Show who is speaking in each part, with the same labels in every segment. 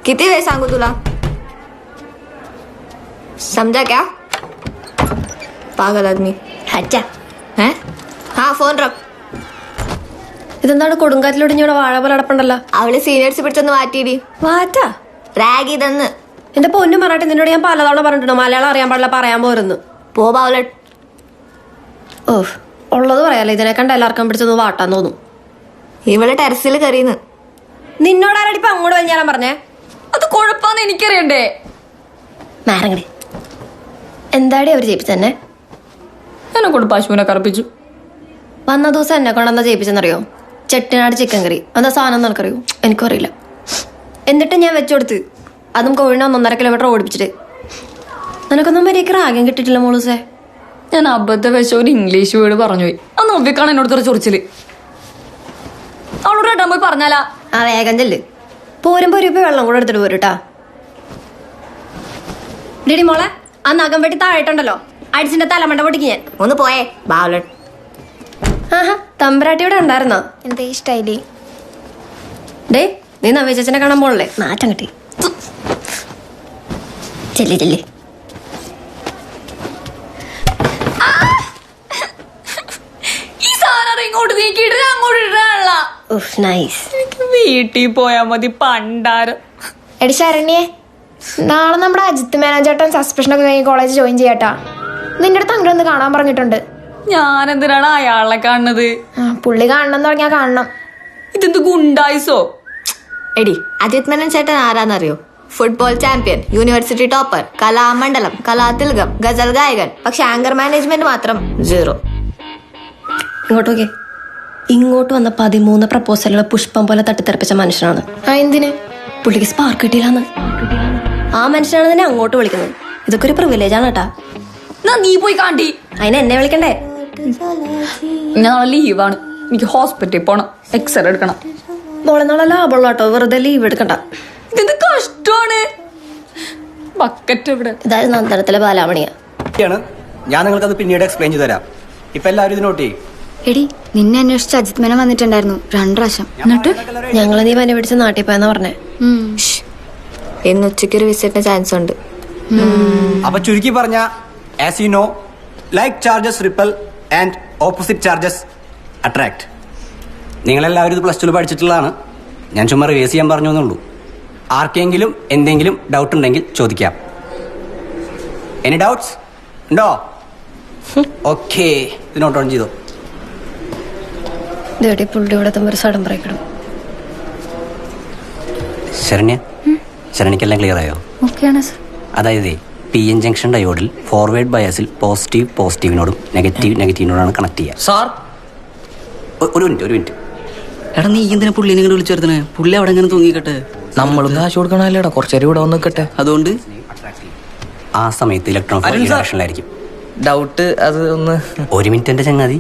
Speaker 1: किती वेळ सांगू तुला? समझा क्या? पागल आदमी.
Speaker 2: अच्छा.
Speaker 1: है? हाँ फोन रख.
Speaker 2: ഇതെന്താണ് കൊടുങ്കാറ്റിലൊടിഞ്ഞ വാഴ പോലെ അടപ്പുണ്ടല്ലോ?
Speaker 1: അവള് സീനിയേഴ്സ് പിടിച്ചൊന്ന് മാറ്റിയിടി.
Speaker 2: മാറ്റാ
Speaker 1: റാഗ് ഇതെന്ന്.
Speaker 2: എന്റെ പൊന്നും പറഞ്ഞിട്ട് നിന്നോട് ഞാൻ പലതവണ പറഞ്ഞിട്ടുണ്ടോ മലയാളം അറിയാൻ പാടില്ല പറയാൻ പോരുന്നു.
Speaker 1: പോ ബാവലട്ട്.
Speaker 2: ഓ ഉള്ളത് പറയാലോ, ഇതിനെ കണ്ട എല്ലാവർക്കും പിടിച്ചൊന്ന് വാട്ടാൻ തോന്നും.
Speaker 1: ഇവള് ടെറസിൽ കയറിയെന്ന്.
Speaker 2: നിന്നോടാരടി ഇപ്പൊ അങ്ങോട്ട് വഞ്ഞാലാൻ പറഞ്ഞേ?
Speaker 3: അത് കുഴപ്പമെന്ന് എനിക്കറിയണ്ടേ.
Speaker 2: മാരങ്ങടി എന്താടി അവര് ചെയ്യിപ്പിച്ചെന്നെ?
Speaker 3: എന്നെ കൊണ്ട് പശുവിനെ കറപ്പിച്ചു.
Speaker 2: വന്ന ദിവസം എന്നെ കൊണ്ടെന്നാ ചെയ്യിപ്പിച്ചെന്നറിയോ? ചെട്ടിനാട് ചിക്കൻ കറി. എന്താ സാധനം നിനക്കറിയോ? എനിക്കും അറിയില്ല. എന്നിട്ട് ഞാൻ വെച്ചു കൊടുത്ത് അതും കോഴിനെ 1.5 കിലോമീറ്റർ ഓടിപ്പിച്ചിട്ട്. നിനക്കൊന്നും മര്യാദക്ക് റാഗ്യം കിട്ടിയിട്ടില്ല മോളൂസേ.
Speaker 3: ഞാൻ അബദ്ധ വെച്ച ഒരു ഇംഗ്ലീഷ് വേർഡ് പറഞ്ഞു പോയി. ആ നോക്കിക്കാണ് എന്നോട് തെറി ചൊറിച്ചില്. അവളോട് ഏട്ടാൻ പോയി പറഞ്ഞാലാ?
Speaker 2: ആ വേഗം ചെല്ല്. പോരുമ്പോ ഒരു വെള്ളം കൂടെ എടുത്തിട്ട് പോരുട്ടാ. ഡിഡി മോളെ, ആ നഖം വെട്ടി താഴെട്ടുണ്ടല്ലോ, അടിച്ചിന്റെ തലമണ്ട പൊട്ടിക്ക് ഞാൻ.
Speaker 1: ഒന്ന് പോയേ ബാവലട്ട്.
Speaker 2: ആഹാ, തമ്പരാട്ടി ഇവിടെ ഉണ്ടായിരുന്നോ?
Speaker 1: എന്താ ഈ സ്റ്റൈലി?
Speaker 2: ഡേ, നീ നവീചനെ കാണാൻ പോണല്ലേ? നാറ്റം കിട്ടി. ചെല്ലി ചെല്ലി.
Speaker 3: ഈ സാധനം ഇങ്ങോട്ട് നീക്കിയിട്ട് അങ്ങോട്ട് ഇടാനുള്ള.
Speaker 2: നൈസ്.
Speaker 3: എനിക്ക് വീട്ടിൽ പോയാ മതി പണ്ടാരം.
Speaker 4: എടി ശരണ്യെ, നാളെ നമ്മുടെ അജിത്ത് മാനേജേട്ടൻ സസ്പെൻഷനൊക്കെ കഴിഞ്ഞ് കോളേജ് ജോയിൻ ചെയ്യാട്ടാ. നിന്റെ അടുത്ത് അങ്ങനെ ഒന്ന് കാണാൻ പറഞ്ഞിട്ടുണ്ട്.
Speaker 3: ഞാൻ എന്തിനാണ് അയാളെ കാണുന്നത്?
Speaker 4: പുള്ളി കാണണം എന്ന് പറഞ്ഞാൽ കാണണം.
Speaker 3: ഇതെന്ത് ഗുണ്ടായിസോ?
Speaker 1: എടി അജിത് മേനൻ ചേട്ടൻ ആരാന്നറിയോ? Football champion, university topper, Kalamandalam, കലാതിലകം, ഗസൽ ഗായകൻ. പക്ഷെ ആങ്കർ മാനേജ്മെന്റ് മാത്രം 0.
Speaker 2: ഇങ്ങോട്ട് നോക്കിയേ. ഇങ്ങോട്ട് വന്ന 13 പ്രപ്പോസലുകൾ പുഷ്പം പോലെ തട്ടിത്തെറിപ്പിച്ച മനുഷ്യനാണ്.
Speaker 4: എന്തിന്?
Speaker 2: പുള്ളിക്ക് സ്പാർക്ക് കിട്ടിയില്ലാന്ന്. ആ മനുഷ്യനാണ് തന്നെ അങ്ങോട്ട് വിളിക്കുന്നത്. ഇതൊക്കെ ഒരു പ്രിവിലേജ് ആണ് കേട്ടാ.
Speaker 3: നീ പോയി കാണ്ടി.
Speaker 2: അതിനെ എന്നെ വിളിക്കണ്ടേ?
Speaker 3: ഞാൻ നാളെ ലീവാണ്. എനിക്ക് ഹോസ്പിറ്റലിൽ പോണം, എക്സ്റേ എടുക്കണം.
Speaker 2: മോളെ നാളെ ലാഭമുള്ള കേട്ടോ, വെറുതെ ലീവ് എടുക്കണ്ട.
Speaker 3: ഇതെന്ത് കഷ്ടമാണ്. ബക്കറ്റ് എവിടെ?
Speaker 2: ഇതായിരുന്നു അന്തരത്തിലെ ബാലാമണിയാ.
Speaker 5: ഞാൻ നിങ്ങൾക്കത് പിന്നീട് എക്സ്പ്ലെയിൻ ചെയ്ത് തരാം. ഇപ്പൊ എല്ലാവരും ഇത് നോട്ട് ചെയ്യും.
Speaker 6: എടി, നിന്നെ അന്വേഷിച്ച് അജിത് മേനൻ വന്നിട്ടുണ്ടായിരുന്നു 2 പ്രാവശ്യം.
Speaker 3: എന്നിട്ട്
Speaker 2: ഞങ്ങള് നീ പനി പിടിച്ച് നാട്ടിൽ പോയെന്നാ പറഞ്ഞേ.
Speaker 1: ഇന്ന് ഉച്ചയ്ക്ക് ഒരു വിസിറ്റിന് ചാൻസ് ഉണ്ട്.
Speaker 5: അപ്പൊ ചുരുക്കി പറഞ്ഞ, as you know, like charges ripple and opposite charges attract. നിങ്ങളെല്ലാവരും ഇത് +2 പഠിച്ചിട്ടുള്ളതാണ്. ഞാൻ ചുമ്മാ റിവേഴ്സ് ചെയ്യാൻ പറഞ്ഞു എന്നുള്ളൂ. ആർക്കെങ്കിലും എന്തെങ്കിലും ഡൗട്ട് ഉണ്ടെങ്കിൽ ചോദിക്കാം. എനി ഡൗട്ട്സ് ഉണ്ടോ? ഓക്കെ, ഇത് നോട്ട് ഓൺ ചെയ്തോ.
Speaker 2: ഇതേടി പുള്ളിയോടെ ഒരു സഡൻ ബ്രേക്ക് ഇടും.
Speaker 5: ശരണ്യക്കെല്ലാം ക്ലിയർ ആയോ? അതായത് PN ജംഗ്ഷൻ ഡയോഡിൽ ഫോർവേഡ് ബയാസിൽ പോസിറ്റീവിനോടും നെഗറ്റീവിനോടാണ് കണക്ട് ചെയ്യുക.
Speaker 7: സാർ,
Speaker 5: ഒരു മിനിറ്റ്.
Speaker 7: എടാ നീ എന്തിനാ പുള്ളിനെ ഇങ്ങോട്ട് വിളിച്ചു വരുത്തണേ? പുള്ളി അവിടെ എങ്ങനെ തൂങ്ങിക്കട്ടെ?
Speaker 8: നമ്മളും കാശ് കൊടുക്കണല്ലേടാ, കുറച്ചേരം ഇവിടെ വന്ന് നിൽക്കട്ടെ.
Speaker 7: അതുകൊണ്ട്
Speaker 5: ആ സമയത്ത് ഇലക്ട്രോൺ ഈ ഡയറക്ഷനിലായിരിക്കും.
Speaker 8: ഡൗട്ട് അത് ഒന്ന്.
Speaker 5: ഒരു മിനിറ്റ് എൻ്റെ ചങ്ങാതി.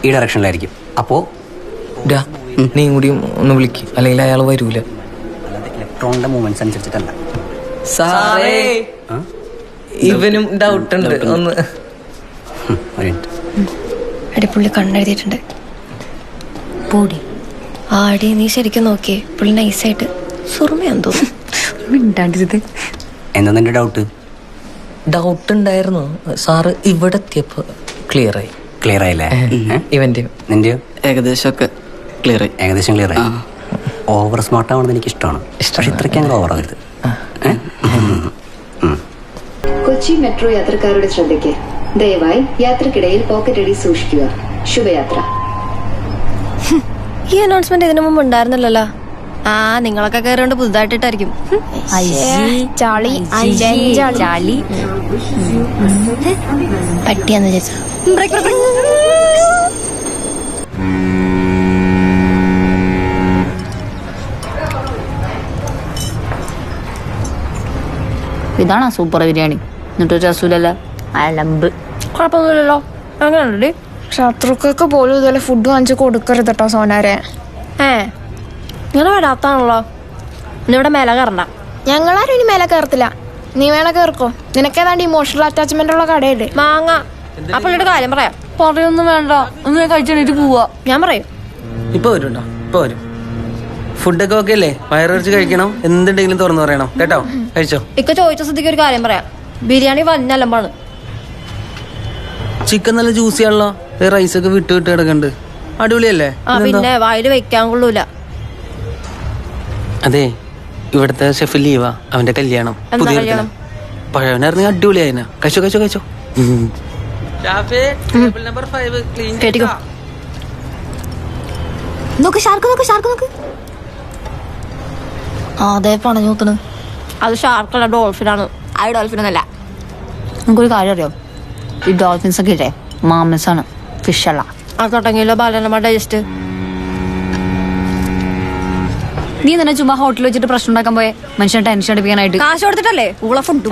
Speaker 5: ഈ ഡയറക്ഷനിലായിരിക്കും. അപ്പോ
Speaker 8: നീ കൂടി ഒന്ന് വിളിക്കും, അല്ലെങ്കിൽ അയാൾ വരൂല.
Speaker 5: അല്ലാതെ ഇലക്ട്രോണിന്റെ മൂവ്മെന്റ്സ് അനുസരിച്ചിട്ടല്ല.
Speaker 8: സാറേ, ഇവനും ഡൗട്ട് ഉണ്ട് ഒന്ന്.
Speaker 5: ഒരു മിനിറ്റ്.
Speaker 2: അടി പുള്ളി കണ്ണെഴുതിയിട്ടുണ്ട്. ആടി നീ ശരിക്കും നോക്കിയേ, പുള്ളി നൈസായിട്ട് സുറുമയാന്ന് തോന്നുന്നു.
Speaker 5: എന്താ നിന്റെ ഡൗട്ട്?
Speaker 8: ഡൗട്ട് ഉണ്ടായിരുന്നു സാറ്, ഇവിടെ എത്തിയപ്പോ ക്ലിയർ ആയില്ലേ? ഇവന്റെ
Speaker 5: നിന്റെയോ?
Speaker 7: ഏകദേശം ക്ലിയർ ആയി.
Speaker 5: ഏകദേശം ക്ലിയർ ആയി. ഓവർ സ്മാർട്ട് ആവണമെന്ന് എനിക്ക് ഇഷ്ടമാണ്. പക്ഷെ ഇത്രയ്ക്ക് അങ്ങനെ ഓവർ ആവരുത്.
Speaker 9: കൊച്ചി മെട്രോ യാത്രക്കാരുടെ ശ്രദ്ധയ്ക്ക് ദയവായി യാത്രക്കിടയിൽ പോക്കറ്റ് അടി സൂക്ഷിക്കുക. ശുഭയാത്ര.
Speaker 2: ഈ അനൗൺസ്മെന്റ് ഇതിനു മുമ്പ് ഉണ്ടായിരുന്നില്ലല്ലോ. നിങ്ങളൊക്കെ കയറിയോണ്ട് പുതുതായിട്ടിട്ടായിരിക്കും. പട്ടിയാന്ന് വിചാരിച്ച.
Speaker 3: ഇതാണോ സൂപ്പർ ബിരിയാണി? എന്നിട്ടൊരു രസൂലല്ല, അലമ്പ്.
Speaker 2: കുഴപ്പമൊന്നുമില്ലല്ലോ. അങ്ങനെയുണ്ടേ.
Speaker 4: ശത്രുക്കൾക്ക് പോലും ഇതുപോലെ ഫുഡ് വാങ്ങിച്ച് കൊടുക്കരുത് കേട്ടോ സോനാരെ.
Speaker 2: ഇങ്ങനെ വരാത്താണല്ലോ. ഇന്നിവിടെ മേലെ കയറണ്ട.
Speaker 4: ഞങ്ങളാരും ഇനി മേലെ കയറത്തില്ല. നീ വേണേ കയറിക്കോ. നിനക്കേതാണ്ട് ഇമോഷണൽ അറ്റാച്ച്മെന്റ് ഉള്ള കടയല്ലേ
Speaker 2: മാങ്ങ. ആ പുള്ളിയുടെ കാര്യം പറയാം.
Speaker 3: പറയൊന്നും വേണ്ട, ഒന്ന് കഴിച്ചെണീറ്റ് പോവാ.
Speaker 2: ഞാൻ പറയും.
Speaker 7: ഇപ്പൊ വരും.
Speaker 8: ഫുഡൊക്കെ ഓക്കെ അല്ലേ? വയറിറച്ച് കഴിക്കണം, എന്തുണ്ടെങ്കിലും തുറന്നു പറയണം കേട്ടോ. കഴിച്ചോ?
Speaker 2: ഇക്ക ചോദിച്ച സ്ഥിതിക്ക് ഒരു കാര്യം പറയാം, ബിരിയാണി വന്നലമ്പാണ്.
Speaker 8: ചിക്കൻ നല്ല ജ്യൂസി ആണല്ലോ, റൈസൊക്കെ വിട്ട് കിടക്കണ്ട്. അടിപൊളിയല്ലേ?
Speaker 2: പിന്നെ വായില് വെക്കാൻ കൊള്ളൂല.
Speaker 8: അതെ, ഇവിടുത്തെ ഷെഫ് ലീവാ, അവന്റെ കല്യാണം. പുതിയ പഴവനായിരുന്നെങ്കിൽ അടിപൊളിയായിന. കഴിച്ചോ കഴിച്ചോ കഴിച്ചോ.
Speaker 2: കേട്ടിക്കോ.
Speaker 1: നോക്ക് ഷാർക്ക് നോക്ക് ഷാർക്ക് നോക്ക്.
Speaker 2: അതെ പണഞ്ഞു കൂത്തണ്. അത് ഷാർക്കല്ല, ഡോൾഫിനാണ്.
Speaker 1: അത് ഡോൾഫിൻ ഒന്നല്ല.
Speaker 3: നമുക്കൊരു കാര്യം അറിയാം, ഈ ഡോൾഫിൻസ് ഒക്കെ ഇല്ലേ മാമസ് ആണ്, ഫിഷ് അല്ല.
Speaker 2: അത് തുടങ്ങിയല്ലോ ബാലനമ്മ ഡൈജസ്റ്റ്.
Speaker 3: നീ തന്നെ ചുമ്മാ ഹോട്ടലിൽ വെച്ചിട്ട് പ്രശ്നം ഉണ്ടാക്കാൻ പോയെ മനുഷ്യനെ ടെൻഷൻ അടിപ്പിക്കാനായിട്ട്.
Speaker 2: കാശ് കൊടുത്തിട്ടല്ലേ ഊള ഫുഡും.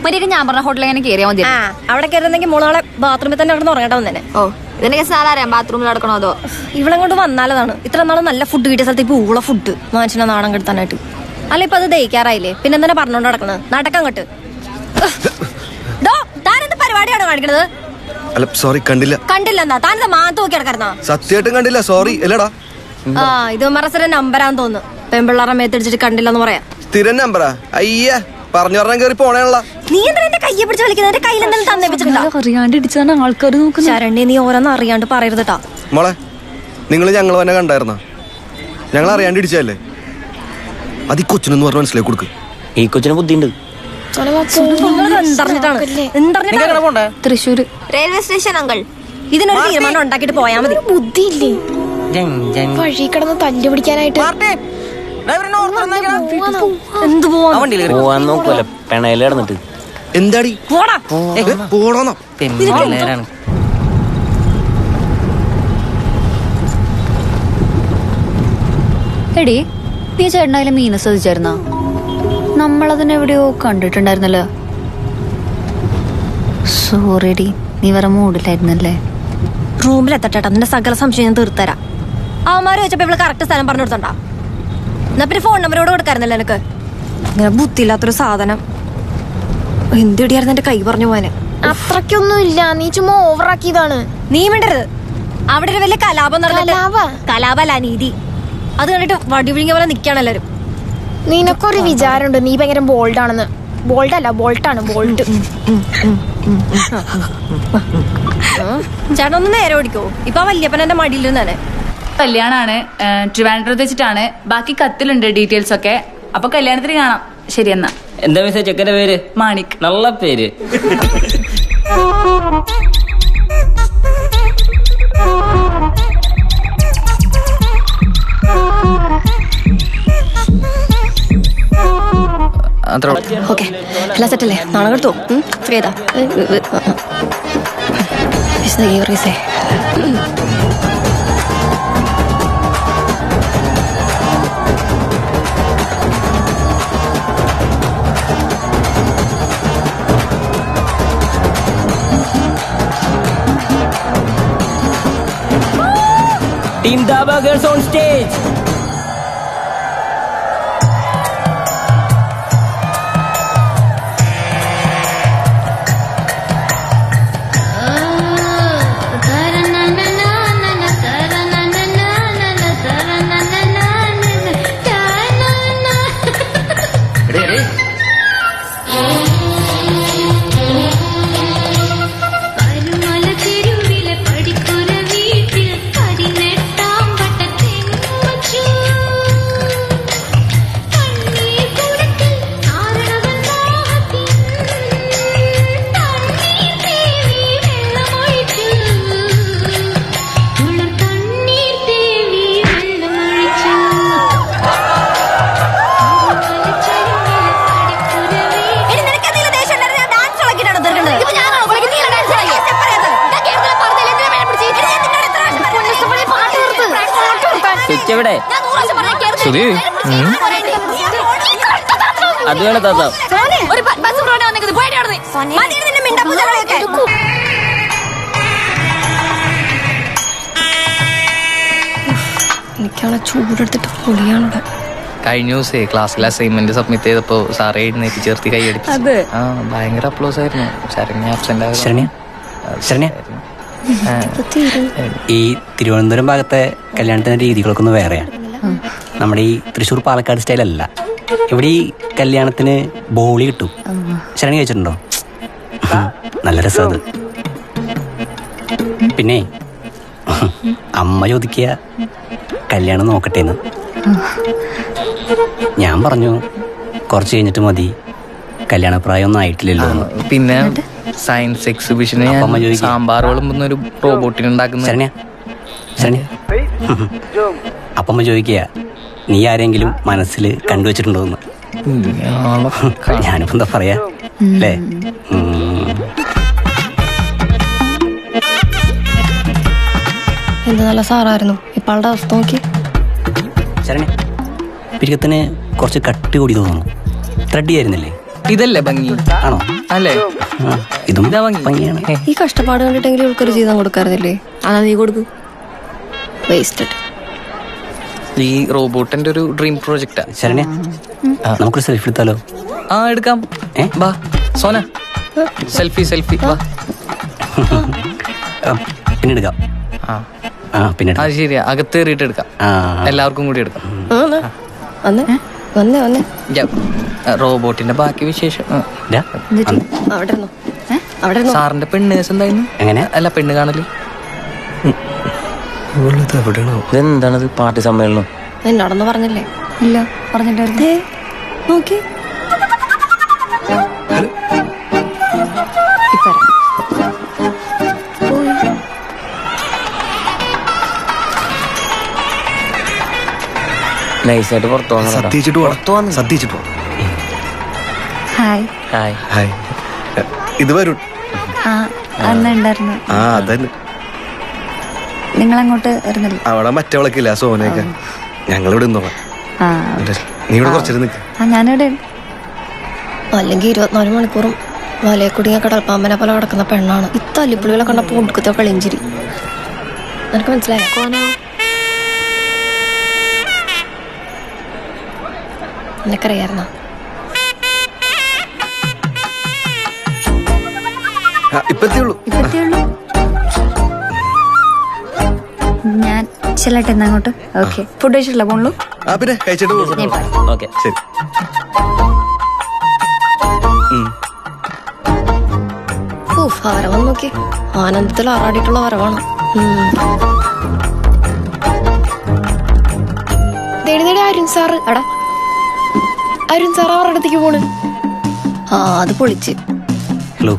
Speaker 3: മര്യാദക്ക് ഞാൻ പറഞ്ഞ ഹോട്ടലിൽ എങ്ങനെ കയറിയാൽ മതി.
Speaker 2: അവിടെ കയറുന്നെങ്കിൽ മോളെ ബാത്റൂമിൽ തന്നെ കിടന്ന് ഉറങ്ങേണ്ട വന്നേനെ.
Speaker 1: ഓ ഇതിന്റെ കേസ് നാളെ ബാത്റൂമിൽ നടക്കണോ അതോ?
Speaker 2: ഇവിടെ കൊണ്ട് വന്നാലതാണ് ഇത്ര നാളും നല്ല ഫുഡ് കിട്ടിയ സ്ഥലത്ത് ഇപ്പൊ ഊള ഫുഡ് മനുഷ്യനെ നാണം കെടുത്താനായിട്ട്. അല്ല ഇപ്പൊ അത് ദഹിക്കാറായില്ലേ, പിന്നെ എന്തിനാ പറഞ്ഞോണ്ട് നടക്കണത്? നടക്കാൻ കെട്ട്. താനെന്ത് പരിപാടിയാണ് കാണിക്കണത്?
Speaker 10: അല്ല സോറി, കണ്ടില്ല.
Speaker 2: കണ്ടില്ലെന്നാ താനെന്താ മാത്ത് നോക്കി കിടക്കാരുന്നാ?
Speaker 10: സത്യമായിട്ടും കണ്ടില്ല, സോറി. അല്ലടാ,
Speaker 2: ആ ഇത് മറസര നമ്പരാന്ന് തോന്നുന്നു. പെൺപിള്ളാറെ മേത്തടിച്ചിട്ട് കണ്ടില്ലെന്ന് പറയാം.
Speaker 10: സ്ഥിരം നമ്പറാ. അയ്യ, പറഞ്ഞു പറഞ്ഞാൽ കയറി പോണേണല്ല.
Speaker 2: നീ എന്താ എന്റെ കയ്യെ പിടിച്ച് കളിക്കുന്നത്? എന്റെ കയ്യിൽ എന്തെങ്കിലും തന്നേപ്പിച്ചിട്ടുണ്ടോ?
Speaker 3: അറിയാണ്ട് ഇടിച്ചാണ് ആൾക്കാർ നോക്കുന്നത്.
Speaker 2: ശരണ്യ, നീ ഓരോന്ന് അറിയാണ്ട് പറയരുതട്ടാ.
Speaker 10: മോളെ, നിങ്ങൾ ഞങ്ങൾ തന്നെ കണ്ടായിരുന്ന? ഞങ്ങൾ അറിയാണ്ട് ഇടിച്ചല്ലേ? അത് ഈ കൊച്ചിനെന്ന് പറഞ്ഞ മനസ്സിലാക്കി കൊടുക്ക്.
Speaker 5: ഈ കൊച്ചിന് ബുദ്ധിയുണ്ട്.
Speaker 3: Thrissur
Speaker 1: railway station uncle.
Speaker 2: ഇതിനൊരു തീരുമാനം ഉണ്ടാക്കിട്ട് പോയാ മതി.
Speaker 4: ബുദ്ധിയില്ലേ വഴി കിടന്ന് തല്ലു പിടിക്കാനായിട്ട്?
Speaker 2: എന്ത്
Speaker 5: പോവാൻ നോക്കുമല്ലോ പെണയില് കിടന്നിട്ട്.
Speaker 10: എന്താടി പോണോന്നോ?
Speaker 3: എടി, നീ ചേട്ടനായാലും മീനെ ശ്രദ്ധിച്ചായിരുന്നോ? നമ്മളതിനെ എവിടെയോ കണ്ടിട്ടുണ്ടായിരുന്നല്ലോ. സോറിയടി, നീ വേറെ മൂഡിലായിരുന്നല്ലേ.
Speaker 2: റൂമിലെത്തട്ടെ, നിന്റെ സകല സംശയം ഞാൻ തീർത്തരാം. അവന്മാര് വെച്ചപ്പോ ഇവിടെ കറക്റ്റ് സ്ഥലം പറഞ്ഞു കൊടുത്തണ്ടാ. എന്നാ പിന്നെ ഫോൺ നമ്പരോട് കൊടുക്കാറുന്നല്ലോ എനിക്ക്. ഇങ്ങനെ ബുദ്ധിയില്ലാത്തൊരു സാധനം. എന്തിടിയായിരുന്നു എന്റെ കൈ പറഞ്ഞു പോവാന്.
Speaker 4: അത്രയ്ക്കൊന്നും ഇല്ല, നീ ചുമ്മാ ഓവറാക്കിയതാണ്.
Speaker 2: നീ മിണ്ടരുത്. അവിടെ ഒരു വലിയ കലാപം നടന്നിട്ട്. കലാപല്ല, നീതി. അത് കണ്ടിട്ട് വടി വിഴുങ്ങിയ പോലെ നിക്കാണ് എല്ലാരും.
Speaker 4: നിനക്കൊരു വിചാരമുണ്ട് നീ ഭയങ്കര ബോൾഡ് ആണെന്ന്. ബോൾഡ് അല്ല, ബോൾട്ടാണ്. ബോൾട്ട്.
Speaker 2: ചേട്ടൻ ഒന്ന് നേരെ ഓടിക്കോ. ഇപ്പൊ വല്യപ്പൻ എന്റെ മടിയിലിരുന്നാണ്.
Speaker 3: കല്യാണാണ്, ട്രിവാൻഡ്രത്ത് വെച്ചിട്ടാണ്. ബാക്കി കത്തിലുണ്ട് ഡീറ്റെയിൽസ് ഒക്കെ. അപ്പൊ കല്യാണത്തിന് കാണാം. ശരി എന്നാ.
Speaker 5: എന്താ മിസ്സേ ചെക്കന്റെ പേര്?
Speaker 3: മാണിക്.
Speaker 5: നല്ല പേര്.
Speaker 2: ഓക്കെ, എല്ലാം സെറ്റല്ലേ? നാളെ എടുത്തോ. ഫ്രീ ചെയ്താ
Speaker 5: Team Daba Girls on stage. അത് വേണം താത്ത.
Speaker 2: എനിക്കാളെ ചൂടെടുത്തിട്ട് പൊളിയാണുണ്ട്.
Speaker 8: കഴിഞ്ഞ ദിവസേ ക്ലാസ്സിൽ അസൈൻമെന്റ് സബ്മിറ്റ് ചെയ്തപ്പോ സാറേ എഴുന്നേറ്റ് ചേർത്തി കൈയടിച്ചു. ആ ഭയങ്കര അപ്ലോസ് ആയിരുന്നു. ശരണ്യ ആബ്സെന്റ് ആയിരുന്നു.
Speaker 5: ശരണ്യ, ഈ തിരുവനന്തപുരം ഭാഗത്തെ കല്യാണത്തിന്റെ രീതികളൊക്കെ ഒന്ന് വേറെയാണ്. നമ്മുടെ ഈ തൃശ്ശൂർ പാലക്കാട് സ്റ്റൈലല്ല. ഇവിടെ ഈ കല്യാണത്തിന് ബോളി കിട്ടും. ശരണി കഴിച്ചിട്ടുണ്ടോ? നല്ല രസം അത്. പിന്നെ അമ്മ ചോദിക്കുക കല്യാണം നോക്കട്ടേന്ന്. ഞാൻ പറഞ്ഞു കുറച്ച് കഴിഞ്ഞിട്ട് മതി, കല്യാണപ്രായമൊന്നും ആയിട്ടില്ലല്ലോ.
Speaker 8: പിന്നെ സയൻസ് എക്സിബിഷന് സാമ്പാർ വിളമ്പുന്ന ഒരു റോബോട്ടിന് ഉണ്ടാക്കുന്ന
Speaker 5: ശരണ്യ ശരണ്യ അപ്പമ്മ ചോദിക്കുക നീ ആരെങ്കിലും മനസ്സിൽ കണ്ടുവച്ചിട്ടുണ്ടോന്ന്. ഞാനിപ്പോ എന്താ പറയാ അല്ലേ?
Speaker 2: എന്ത് നല്ല സാറായിരുന്നു. ഇപ്പൊ ആളുടെ അവസ്ഥ നോക്കി.
Speaker 5: ശരണ്യ പിരികത്തിന് കുറച്ച് കട്ടി കൂടി തോന്നുന്നു. ത്രെഡ് ആയിരുന്നില്ലേ?
Speaker 8: ഇതല്ലേ ഭംഗി?
Speaker 5: ആണോ?
Speaker 8: അല്ലേ?
Speaker 5: ഇതും ഭംഗിയാണ്.
Speaker 2: ഈ കഷ്ടപ്പാട് കണ്ടിട്ടെങ്കിലും ഇവൾക്കൊരു ജീവിതം കൊടുക്കാറില്ലേ? അതാ നീ കൊടുക്കൂ. വേസ്റ്റഡ്.
Speaker 8: ഈ റോബോട്ടിന്റെ ഒരു ഡ്രീം പ്രോജക്റ്റാ.
Speaker 5: ശരണ്യ നമുക്കൊരു സെൽഫി എടുത്താലോ?
Speaker 8: ആ എടുക്കാം. ബാ സോന, സെൽഫി വാ.
Speaker 5: പിന്നെ എടുക്കാം. പിന്നെ
Speaker 8: അത് ശരിയാ, അകത്ത് കയറിയിട്ട് എടുക്കാം. എല്ലാവർക്കും കൂടി എടുക്കാം. റോബോട്ടിന്റെ ബാക്കി വിശേഷം സാറിന്റെ പെണ്ണ് എന്തായിരുന്നു?
Speaker 5: എങ്ങനെ?
Speaker 8: അല്ല പെണ്ണ് കാണല്
Speaker 7: എന്താണത്? പാർട്ടി സമ്മേളനം
Speaker 2: എന്നോടൊന്ന് പറഞ്ഞില്ലേ? ഇല്ല പറഞ്ഞിട്ടായിരുന്നു. നോക്കി
Speaker 7: നൈസായിട്ട് പുറത്തു
Speaker 10: സത്യച്ചിട്ട്
Speaker 6: ഹായ്.
Speaker 7: ഹായ്.
Speaker 10: ഹായ്. ഇത് വരും.
Speaker 6: അന്നുണ്ടായിരുന്നു.
Speaker 10: അതന്നെ.
Speaker 6: നിങ്ങൾ അങ്ങോട്ട് വരുന്നില്ല?
Speaker 10: അവിടെ മറ്റവളൊക്കില്ല, സോനയൊക്കെ. ഞങ്ങളിവിടെ നിന്നോളാം. നീ ഇവിടെ കുറച്ചേരം നിൽക്ക.
Speaker 6: ഞാനിവിടെ.
Speaker 2: അല്ലെങ്കിൽ 24 മണിക്കൂറും വലയക്കുടിയ കടൽപ്പാമ്പനെ പോലെ കിടക്കുന്ന പെണ്ണാണ്. ഈ തല്ലിപ്പുള്ളികളെ കണ്ടപ്പോൾ ഒടുക്കത്തെ കളിഞ്ചിരി. നിനക്ക് മനസ്സിലായോ? നിനക്കറിയായിരുന്നോ?
Speaker 10: ഇപ്പത്തിയുള്ളൂ.
Speaker 6: ഞാൻ ചെല്ലട്ടെ എന്നാ അങ്ങോട്ട്. ഓക്കെ. ഫുഡ് കഴിച്ചിട്ടില്ല പോണല്ലോ?
Speaker 10: പിന്നെ കഴിച്ചിട്ട്
Speaker 7: ഓക്കെ
Speaker 10: ശരി.
Speaker 2: വരവന്ന് നോക്കി. ആനന്ദത്തിൽ ആറാടിയിട്ടുള്ള വരവാണ്.
Speaker 4: അരുൺ സാറ് അടാ, അരുൺ സാർ അവരുടെ അടുത്തേക്ക് പോണ്.
Speaker 2: അത് പൊളിച്ച്.
Speaker 5: ഹലോ,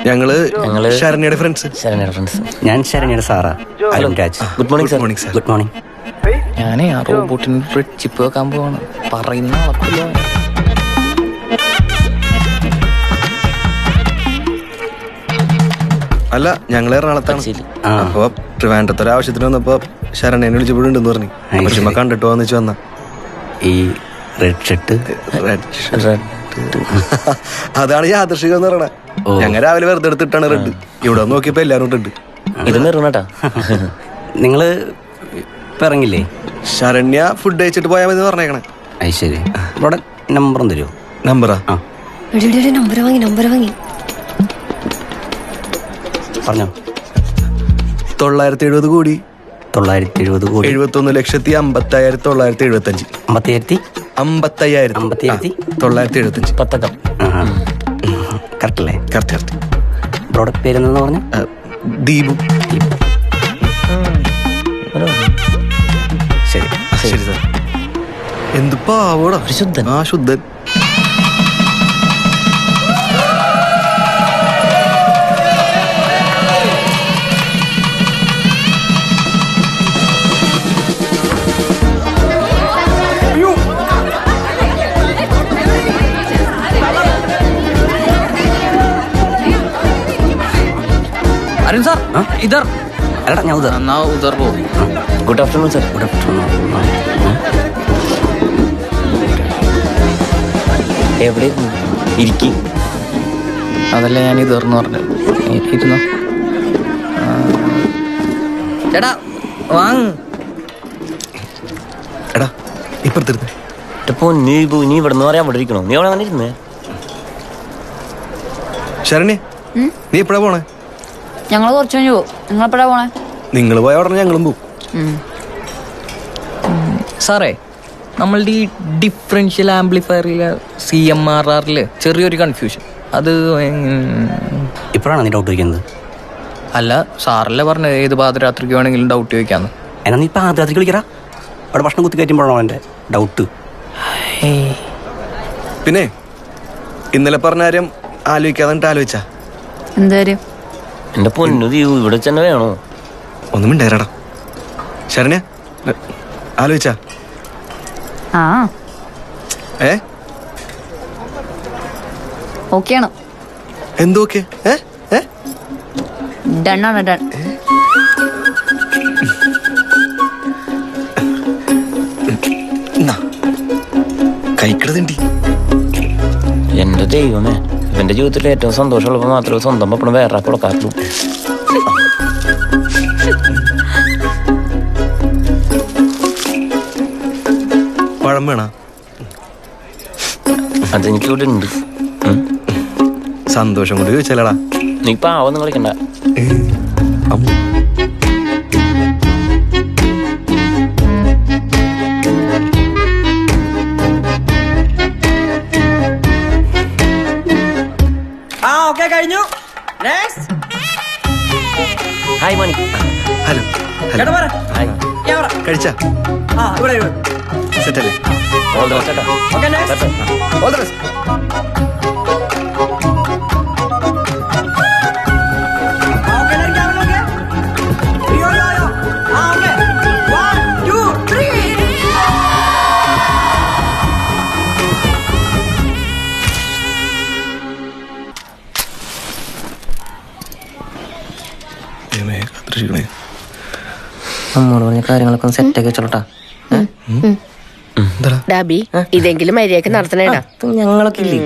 Speaker 5: ഞങ്ങള്
Speaker 10: ശരണ്യയുടെ ഫ്രണ്ട്സ്.
Speaker 5: ഞാൻ ശരണ്യയുടെ സാറാ. Arun Raj.
Speaker 7: Good morning sir.
Speaker 5: Good morning.
Speaker 8: ഞാനേ ആ റോബോട്ടിന് ചിപ്പ് വെക്കാൻ പോവാണ്. പറയുന്ന
Speaker 10: അല്ല, ഞങ്ങൾ എറണാകുളത്താണ്. അപ്പൊ ട്രിവാൻഡ്രത്ത് ഒരു ആവശ്യത്തിന് വന്നപ്പോ ശരണ്യനെ വിളിച്ചപ്പോഴുണ്ടെന്ന് പറഞ്ഞു. ചുമ്മാ കണ്ടിട്ട് വന്നു വെച്ച് വന്ന
Speaker 5: ഈ റെഡ് ഷർട്ട്.
Speaker 10: അതാണ് യാദൃശികം എന്ന് പറയണേ. ഞങ്ങൾ രാവിലെ വെറുതെ എടുത്തിട്ടാണ് റെഡ്. ഇവിടെ നോക്കിയപ്പോ എല്ലാരും റെഡ്.
Speaker 5: നിങ്ങള് ഇപ്പൊ ഇറങ്ങില്ലേ?
Speaker 10: ശരണ്യ ഫുഡ് കഴിച്ചിട്ട് പോയാൽ മതി പറഞ്ഞേക്കണേ.
Speaker 5: അത് ശരി. ഇവിടെ നമ്പറും തരുമോ?
Speaker 10: നമ്പറാ?
Speaker 2: നമ്പർ വാങ്ങി
Speaker 5: പറഞ്ഞോ.
Speaker 10: 970 കോടി
Speaker 5: 970 കോടി
Speaker 10: 71,50,975.
Speaker 5: 55,975.
Speaker 7: പത്തക്കം
Speaker 5: കറക്റ്റ് അല്ലേ?
Speaker 10: കറക്റ്റ്.
Speaker 5: ബ്രോഡക്റ്റ് പേരെന്ന് പറഞ്ഞ
Speaker 10: ദീപു.
Speaker 5: ശരി
Speaker 10: ശരി സാർ. എന്ത് പാവോടാ. ശുദ്ധൻ. ആ ശുദ്ധൻ.
Speaker 8: അരുൺ സാർ ഇധർ.
Speaker 5: അല്ലടാ, ഞാൻ ഉദർ.
Speaker 8: എന്നാ ഉദർ പോ.
Speaker 7: Good afternoon sir.
Speaker 5: Good afternoon.
Speaker 7: എവിടെ ഇരിക്കി?
Speaker 8: അതല്ല ഞാൻ ഇതെന്ന് പറഞ്ഞു. ഇരുന്നോ ചേട്ടാ, വാങ്.
Speaker 10: എടാ ഇപ്പുറത്തിരുന്ന്.
Speaker 7: ഇപ്പൊ നീ ഇവിടെ നിന്ന് പറയാൻ ഇവിടെ ഇരിക്കണോ? നീ അവിടെ അങ്ങനെ ഇരുന്നേ.
Speaker 10: ശരണ്യ നീ എപ്പോഴാ പോണേ?
Speaker 3: ഞങ്ങൾ കുറച്ച് കഴിഞ്ഞു പോകും. നിങ്ങൾ എപ്പോഴാ പോണേ?
Speaker 10: നിങ്ങൾ പോയ ഉടനെ ഞങ്ങളും പോവും.
Speaker 8: സാറേ, നമ്മളുടെ ഈ ഡിഫറൻഷ്യൽ ആംപ്ലിഫയറിലെ CMRR ചെറിയൊരു കൺഫ്യൂഷൻ. അത്
Speaker 5: ഇപ്പോഴാണ് നീ ഡൗട്ട് ചോദിക്കുന്നത്?
Speaker 8: അല്ല, സാറല്ലേ പറഞ്ഞത് ഏത് പാതിരാത്രിക്ക് വേണമെങ്കിലും ഡൗട്ട് ചോദിക്കാന്ന്.
Speaker 5: എന്നാ നീ ഇപ്പം ആദ്യത്തിൽ കളിക്കടാ. അവിടെ ഭക്ഷണം കുത്തി കയറ്റുമ്പോഴാണോ എൻ്റെ ഡൗട്ട്?
Speaker 10: പിന്നെ ഇന്നലെ പറഞ്ഞ കാര്യം ആലോചിക്കാതെ ആലോചിച്ചാ
Speaker 3: എന്തായാലും
Speaker 11: എന്റെ പൊന്നു ദീപു ഇവിടെ തന്നെ വേണോ?
Speaker 10: ഒന്നും മിണ്ടായിരടാ. ശരണ്യ ആലോചിച്ചാ?
Speaker 3: ആ
Speaker 10: ഏ
Speaker 3: ഓക്കെയാണ്.
Speaker 10: എന്തോക്കെ?
Speaker 3: ഡണ്ണാണ് ഡൺ.
Speaker 10: കഴിക്കണതുണ്ടി.
Speaker 11: എന്റെ ദൈവമേ, ഇവന്റെ ജീവിതത്തിൽ ഏറ്റവും സന്തോഷമുള്ളപ്പോ മാത്രമേ സ്വന്തം പപ്പണം വേറെ കൊടുക്കാറുള്ളൂ.
Speaker 10: പഴം വേണ?
Speaker 11: അതെനിക്കിവിടെ ഉണ്ട്.
Speaker 10: സന്തോഷം കൊണ്ട് ചോദിച്ചാലടാ.
Speaker 11: നീ പാവൊന്നും കളിക്കണ്ട.
Speaker 5: കഴിഞ്ഞു.
Speaker 11: ഹായ് മണി.
Speaker 10: ഹലോ.
Speaker 11: ഹായ്.
Speaker 10: കഴിച്ചാ? സെറ്റല്ലേ?
Speaker 11: All the best.
Speaker 10: All the best.
Speaker 11: നമ്മോട് പറഞ്ഞ കാര്യങ്ങളൊക്കെ ഒന്ന് സെറ്റാക്കി വെച്ചോട്ടാ.
Speaker 12: ഡാബി, ഇതെങ്കിലും മര്യാദക്ക് നടത്തണേടാ.
Speaker 11: ഞങ്ങളൊക്കെ ഇല്ലേ?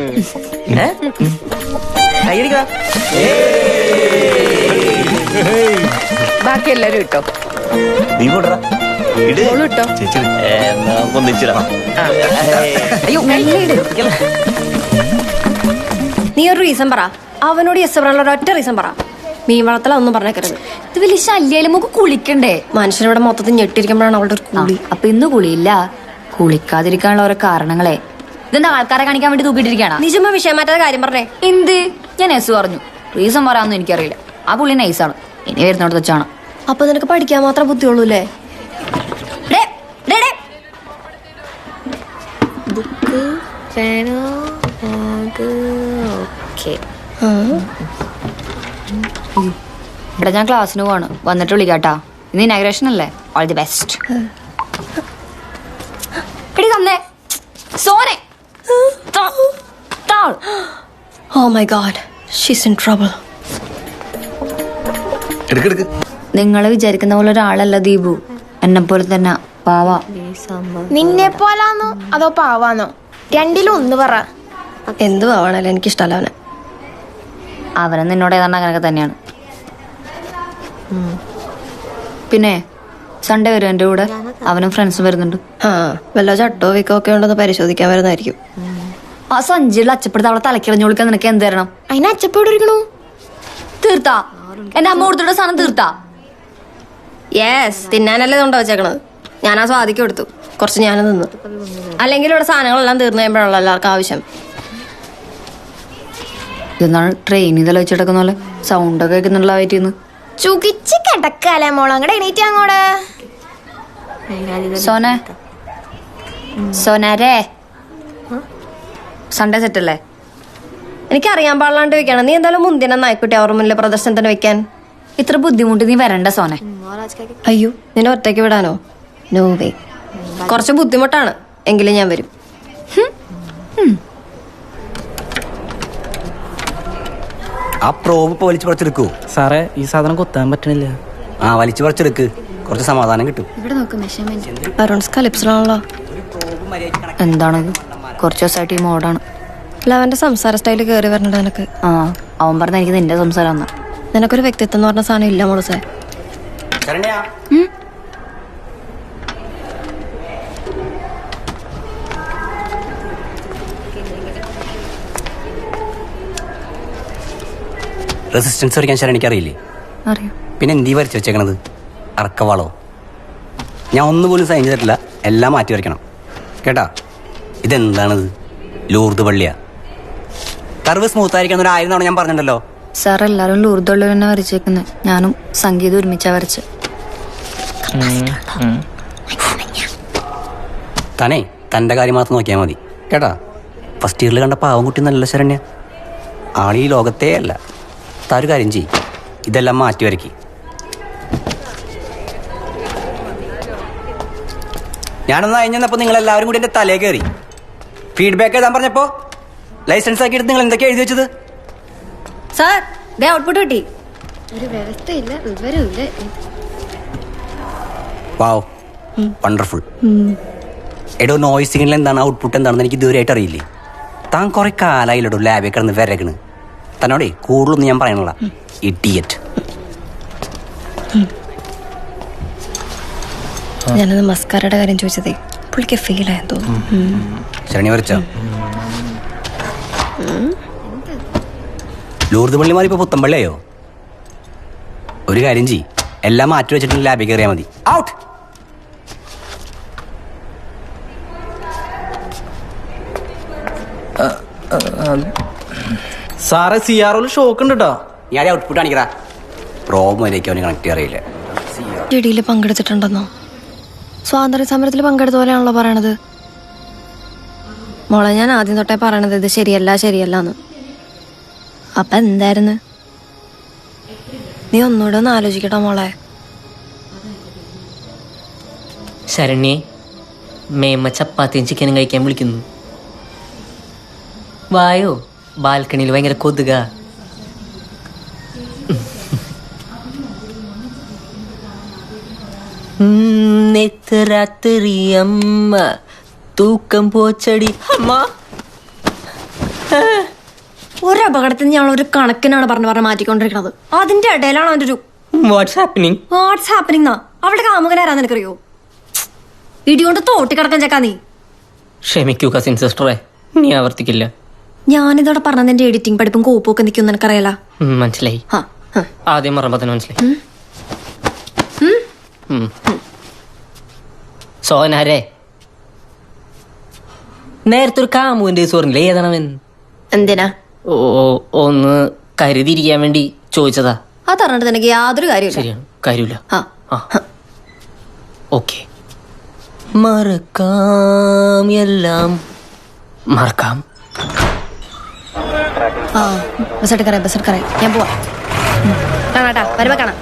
Speaker 12: ബാക്കി എല്ലാരും ഇട്ടോ.
Speaker 11: നീ പോടാ.
Speaker 12: ഇട്ടോ.
Speaker 2: നീ ഒരു റീസൺ പറ. അവനോട് യെസ് പറയാനുള്ള ഒരൊറ്റ റീസൺ പറ. മീൻ വളർത്തല ഒന്നും പറഞ്ഞേക്കരുത്.
Speaker 3: ഇത് വലിയ ശല്യായാലും നമുക്ക് കുളിക്കണ്ടേ?
Speaker 2: മനുഷ്യനിവിടെ മൊത്തത്തിൽ ഞെട്ടിരിക്കുമ്പോഴാണ് അവളുടെ ഒരു കുളി.
Speaker 3: അപ്പൊ ഇന്ന് കുളിയില്ല. കുളിക്കാതിരിക്കാനുള്ള ഓരോ കാരണങ്ങളെ ഇതെന്താ ആൾക്കാരെ കാണിക്കാൻ വേണ്ടി തൂക്കിയിട്ടിരിക്കാണ്?
Speaker 2: നീ ചുമ്മാ വിഷയം മാറ്റാതെ കാര്യം പറഞ്ഞേ.
Speaker 3: എന്ത്? ഞാൻ നെസ് പറഞ്ഞു. റീസൺ പറയാമെന്ന് എനിക്കറിയില്ല. ആ പുള്ളി നൈസാണ്. ഇനി വരുന്നോട് വെച്ചാണ്.
Speaker 2: അപ്പൊ നിനക്ക് പഠിക്കാൻ മാത്രം ബുദ്ധിയുള്ളൂ അല്ലേ?
Speaker 3: ഇവിടെ ഞാൻ ക്ലാസ്സിന് പോവാണ്. വന്നിട്ട് വിളിക്കാട്ടാ. ഇന്ന് ഇനാഗ്രേഷൻ അല്ലേ? All the best. എടി തന്നെ Sone.
Speaker 2: Oh my god, she's in trouble.
Speaker 3: നിങ്ങള് വിചാരിക്കുന്ന പോലെ ഒരാളല്ല ദീപു. എന്നെ പോലെ തന്നെ പാവ.
Speaker 4: നിന്നെ പോലാന്നോ അതോ പാവാന്നോ? രണ്ടിലും ഒന്ന് പറ.
Speaker 2: എന്തു ആവണല്ലോ, എനിക്കിഷ്ടല്ല അവനെ.
Speaker 3: അവനെ നിന്നോട് ഏതാണ്ട് അങ്ങനെയൊക്കെ തന്നെയാണ്. പിന്നെ സൺഡേ വരും എൻ്റെ കൂടെ. അവനും ഫ്രണ്ട്സും വരുന്നുണ്ട്.
Speaker 2: ആ, വല്ല ചട്ടോ വിക്കോ ഒക്കെ ഉണ്ടെന്ന് പരിശോധിക്കാൻ വരുന്നതായിരിക്കും.
Speaker 3: ആ സഞ്ചിയുടെ അച്ചപ്പെടുത്ത് അവളെ തലക്കിളഞ്ഞു വിളിക്കാൻ നിനക്ക് എന്ത് തരണം?
Speaker 4: അതിന് അച്ചപ്പോട് ഇരിക്കണു.
Speaker 3: തീർത്താ? എന്റെ അമ്മ കൊടുത്തിട്ട സാധനം തീർത്താ?
Speaker 2: യെസ്, തിന്നാനല്ലേ കൊണ്ടു വെച്ചേക്കണത്. ഞാൻ ആ സ്വാദിക്ക് കൊടുത്തു. കുറച്ച് ഞാൻ നിന്നു. അല്ലെങ്കിൽ ഇവിടെ സാധനങ്ങളെല്ലാം തീർന്നു കഴിയുമ്പോഴാണല്ലോ എല്ലാവർക്കും ആവശ്യം.
Speaker 3: ഇതെന്നാണ് ട്രെയിൻ ഇതെല്ലാം വെച്ചെടുക്കുന്ന പോലെ സൗണ്ടൊക്കെ കേൾക്കുന്നുള്ള വയറ്റിന്ന്.
Speaker 4: ചുകിച്ച് കിടക്കാലേ മോളെ. അങ്ങടെ എണീറ്റ് അങ്ങോട്ട്.
Speaker 3: സോനെ, സോനാരേ, സൺഡേ സെറ്റ് അല്ലേ?
Speaker 2: എനിക്കറിയാൻ പാടില്ലാണ്ട് വെക്കണം. നീ എന്തായാലും മുന്തിന നായ്ക്കുട്ടി അവർ മുന്നിൽ പ്രദർശനത്തിന് വെക്കാൻ.
Speaker 3: ഇത്ര ബുദ്ധിമുട്ട് നീ വരണ്ട സോനെ.
Speaker 2: അയ്യോ, നിന്നെ ഒറ്റയ്ക്ക് വിടാനോ? No way. കുറച്ച് ബുദ്ധിമുട്ടാണ്, എങ്കിലും ഞാൻ വരും.
Speaker 5: ആ പ്രോബ് ഇപ്പൊ വലിച്ചു പറിച്ചെടുക്കൂ.
Speaker 7: സാറേ, ഈ സാധനം കൊത്താൻ പറ്റണില്ല.
Speaker 5: ആ, വലിച്ചു പറിച്ചെടുക്ക്. കുറച്ച് സമാധാനം കിട്ടും.
Speaker 6: ഇവിടെ നോക്ക് മെഷർമെന്റ്.
Speaker 2: അരുൺസ് കലിപ്സിലാണല്ലോ.
Speaker 3: എന്താണത്? കുറച്ച് ദിവസമായിട്ട് ഈ മോഡാണ്.
Speaker 2: അല്ല, അവന്റെ സംസാര സ്റ്റൈല് കയറി വരണുണ്ട് നിനക്ക്.
Speaker 3: ആ, അവൻ പറഞ്ഞ എനിക്ക് നിന്റെ സംസാരം വന്ന.
Speaker 2: നിനക്കൊരു വ്യക്തിത്വം എന്ന് പറഞ്ഞ സാധനം ഇല്ല മോളൂസേ.
Speaker 5: റെസിസ്റ്റൻസ് വരയ്ക്കാൻ ശരണിക്ക് അറിയില്ലേ?
Speaker 3: അറിയാം.
Speaker 5: പിന്നെ എന്തി വരച്ചു വെച്ചേക്കണത്? അറക്കവാളോ. ഞാൻ ഒന്നുപോലും സൈൻ ചെയ്തിട്ടില്ല, എല്ലാം മാറ്റി വരയ്ക്കണം കേട്ടാ. ഇതെന്താണിത്? ലൂർദ് പള്ളിയാ? കർവ് സ്മൂത്ത് ആയിരിക്കണം ഒരു 1000 തവണ ഞാൻ പറഞ്ഞിട്ടുണ്ടല്ലോ.
Speaker 6: സാർ എല്ലാവരും ലൂർദുള്ളവർ തന്നെ വരച്ചേക്കുന്നത്. ഞാനും സംഗീതം ഒരുമിച്ചാ വരച്ച്.
Speaker 5: താനേ തൻ്റെ കാര്യം മാത്രം നോക്കിയാൽ മതി കേട്ടാ. ഫസ്റ്റ് ഇയറിൽ കണ്ട പാവം കുട്ടി നല്ല ശരണ്യ, ആളീ ലോകത്തേ അല്ല. താരു കാര്യം ചെയ്യും, ഇതെല്ലാം മാറ്റി വരയ്ക്ക്. ഞാനൊന്ന് അയഞ്ഞപ്പോൾ നിങ്ങളെല്ലാവരും കൂടി എൻ്റെ തലേ കയറി ഫീഡ്ബാക്ക് എഴുതാൻ പറഞ്ഞപ്പോൾ ലൈസൻസ് ആക്കി എടുത്ത് നിങ്ങൾ എന്തൊക്കെയാണ് എഴുതി വെച്ചത്?
Speaker 2: സാർ ദേ ഔട്ട്പുട്ട് കിട്ടി.
Speaker 6: ഒരു വ്യവസ്ഥയില്ല, വിവരമില്ല.
Speaker 5: വാവ്, വണ്ടർഫുൾ. എടോ നോയ്സ് സിഗ്നൽ എന്താണ്, ഔട്ട്പുട്ട് എന്താണെന്ന് എനിക്ക് ഇതുവരെയായിട്ട് അറിയില്ലേ. താൻ കുറെ കാലായില്ലടോ ലാബിൽ കിടന്ന് വരകണ്. തന്നോടേ കൂടുതലൊന്നും ഞാൻ പറയണില്ല, ഇഡിയറ്റ്.
Speaker 2: ഞാനത് മസ്കാരയുടെ കാര്യം ചോദിച്ചതേ പുള്ളിക്ക് ഫീൽ ആയെന്ന് തോന്നുന്നു.
Speaker 5: ശരണി വരച്ചോ? ലൂർദ് പള്ളി മാറി ഇപ്പൊ പുത്തമ്പള്ളിയോ? ഒരു കാര്യം ചെയ്യ്, എല്ലാം മാറ്റി വെച്ചിട്ട് ലാബിൽ കയറിയാൽ മതി. ഔട്ട്.
Speaker 13: സാറേ CRO ഷോക്ക് ഉണ്ട് കേട്ടോ.
Speaker 5: ഞാൻ ഔട്ട്പുട്ട് കാണിക്കടാ. പ്രോബ് വരെയൊക്കെ അവന് കണക്ട് അറിയില്ല.
Speaker 2: ഇടിയിൽ പങ്കെടുത്തിട്ടുണ്ടെന്നോ? സ്വാതന്ത്ര്യ സമരത്തിൽ പങ്കെടുത്ത പോലെയാണല്ലോ പറയണത്. മോളെ ഞാൻ ആദ്യം തൊട്ടേ പറയണത് ഇത് ശരിയല്ല ശരിയല്ലാന്ന്. അപ്പൊ എന്തായിരുന്നു? നീ ഒന്നുകൂടെ ഒന്ന് ആലോചിക്കട്ടോ മോളെ.
Speaker 14: ശരണ്യെ, മേമ്മ ചപ്പാത്തിയും ചിക്കനും കഴിക്കാൻ വിളിക്കുന്നു. വായോ, ബാൽക്കണിയിൽ ഭയങ്കര കൊതുക. രാത്രി അമ്മ തൂക്കം പോച്ചടി അമ്മ.
Speaker 2: ഒരു അപകടത്തിന് ഞങ്ങൾ ഒരു കണക്കിനാണ് പറഞ്ഞ് മാറ്റിക്കൊണ്ടിരിക്കുന്നത്. അതിന്റെ ഇടയിലാണ് അവന്റെ ഒരു
Speaker 14: വാട്ട്സ് ഹാപ്പനിങ്.
Speaker 2: What's happening. അവളുടെ കാമുകനാരാന്ന് എനിക്കറിയോ? ഇടികൊണ്ട് തോട്ടിക്കിടക്കാൻ ചേക്കാ നീ.
Speaker 14: ക്ഷമിക്കൂ കസിൻ സിസ്റ്ററെ, നീ ആവർത്തിക്കില്ല.
Speaker 2: ഞാനിതോടെ പറഞ്ഞ എന്റെ എഡിറ്റിംഗ് പഠിപ്പും കോപ്പൊക്കെ നിൽക്കും എനിക്കറിയാല.
Speaker 14: മനസ്സിലായി. ആദ്യം പറയുമ്പോ തന്നെ മനസ്സിലായി. സോനാരെ, നേരത്തെ ഒരു കാമുവിന്റെ സോറില്ലേ, ഏതാണവൻ?
Speaker 2: എന്തിനാ?
Speaker 14: ഒന്ന് കരുതിയിരിക്കാൻ വേണ്ടി ചോദിച്ചതാ.
Speaker 2: അതറിഞ്ഞിട്ട് നിനക്ക് യാതൊരു കാര്യമില്ല.
Speaker 14: ശരിയാണ്, കാര്യമില്ല. ഓക്കെ, മറക്കാം, എല്ലാം മറക്കാം.
Speaker 2: ബസ് എടുക്കറേ, ഞാൻ പോവാ. കാണാട്ടാ, വരുമ്പോ കാണാം.